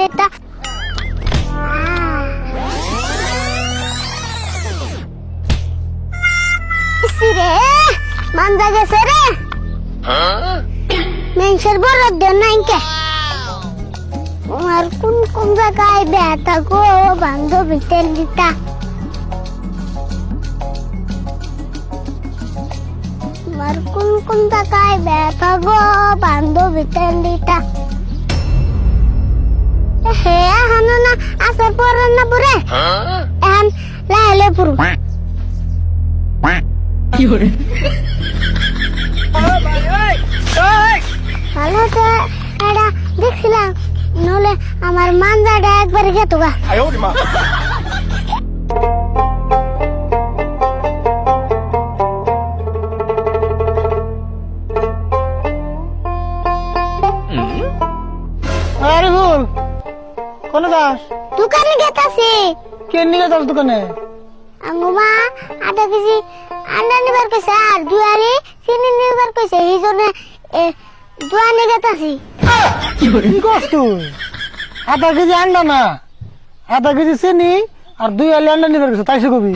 এটা রে মানজা গেছে রে মেনসের বড় দেন নাইকে আর কোন কোন জায়গায় ব্যথা গো বান্ধবী তেল দিতা আর কোন কোন জায়গায় ব্যথা গো বান্ধবী তেল দিতা হে হানো না আসর পরে না পুরে এখন লাইলে পুরু কি করে ভালো তো এটা দেখছিলাম নলে আমার মানজাটা একবারে খেত গা আরে বল কোন দাস দোকানে গেতাছি কে নিয়ে যাস দোকানে আঙ্গুমা আধা কেজি আন্ডা নিবার কইছে আর দুয়ারে চিনি নিবার কইছে এই জন্য দুয়ানে গেতাছি কি করছ তুই আধা কেজি আন্ডা না আধা কেজি চিনি আর 2 আলি আন্ডা নিবার গেছে তাইছে কবি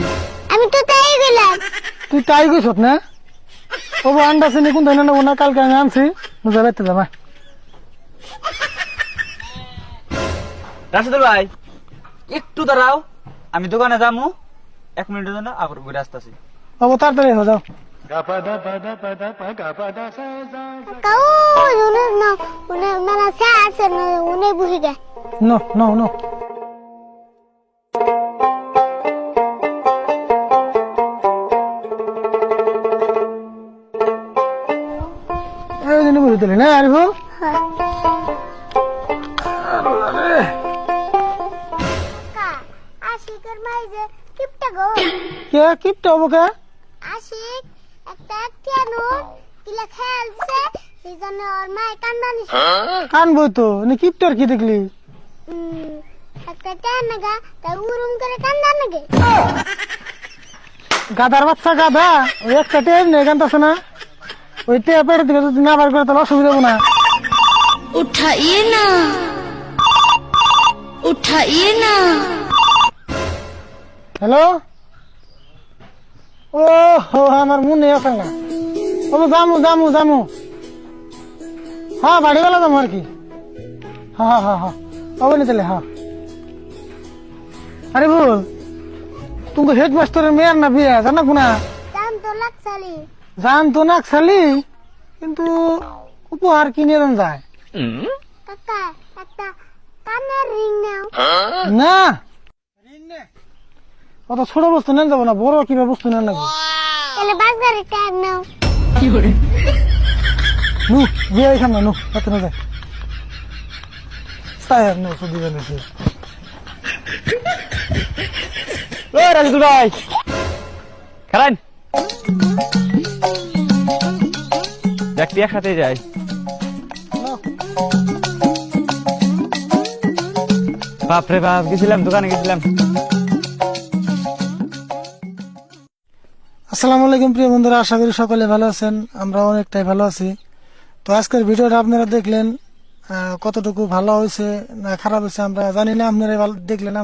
আমি তো তাই গেলাম তুই তাই কইছ না ও আন্ডা চিনি কোন ধরনের নেবো না কালকে আমি আনছি বুঝা পাইতে যাবা রাশেদুল ভাই একটু দাঁড়াও আমি দোকানে যাবো 1 মিনিটের জন্য আবার ঘুরে আসতেছি বাবু তাড়াতাড়ি হয়ে যাও কাউ উনি না উনি মানে আছে না উনি বুঝি গে নো নো নো এই দিনে বুঝতে না আরে বল আশিকের মাই যে কিপটা গো কে কিপটা হবো কে আশিক একটা কেনো কিলা খেলছে এই জন্য ওর মাই কান্না নিছে কানবই তো কিপটার কি দেখলি একটা টানাগা তা উরুম করে কান্না নাগে গাধার বাচ্চা গাধা ওই একটা টেপ নেই কানতাছে না ওই টেপ পেটে থেকে যদি না বার করে তাহলে অসুবিধা হবো না उठाइए ना उठाइए ना হ্যালো ও হো আমার মনে আছে না ও জামু জামু জামু হ্যাঁ বাড়ি গেল যাবো আর কি হ্যাঁ হ্যাঁ হ্যাঁ হবে না তাহলে হ্যাঁ আরে বল তুমি হেডমাস্টারের মেয়ের না বিয়ে জানা কোনা দাম তো লাগছালি জান তো না খালি কিন্তু উপহার কিনে দেন যায় কাকা একটা কানের রিং নাও না অত ছোট বস্তু নেন যাবো না বড় কিবা বস্তু নেন লাগবে তাহলে বাজারে ট্যাগ নাও নু বিয়ে এখানে নু এত না যায় সাহেব নো শুধু জানিস রাশেদুল ভাই খারান দেখতে একসাথে যাই বাপরে বাপ গেছিলাম দোকানে গেছিলাম আসসালামু আলাইকুম প্রিয় বন্ধুরা, আশা করি সকলে ভালো আছেন। আমরা অনেকটাই ভালো আছি। তো আজকের ভিডিওটা আপনারা দেখলেন, কতটুকু ভালো হয়েছে না খারাপ হয়েছে আমরা জানি না, আপনারা দেখলেন।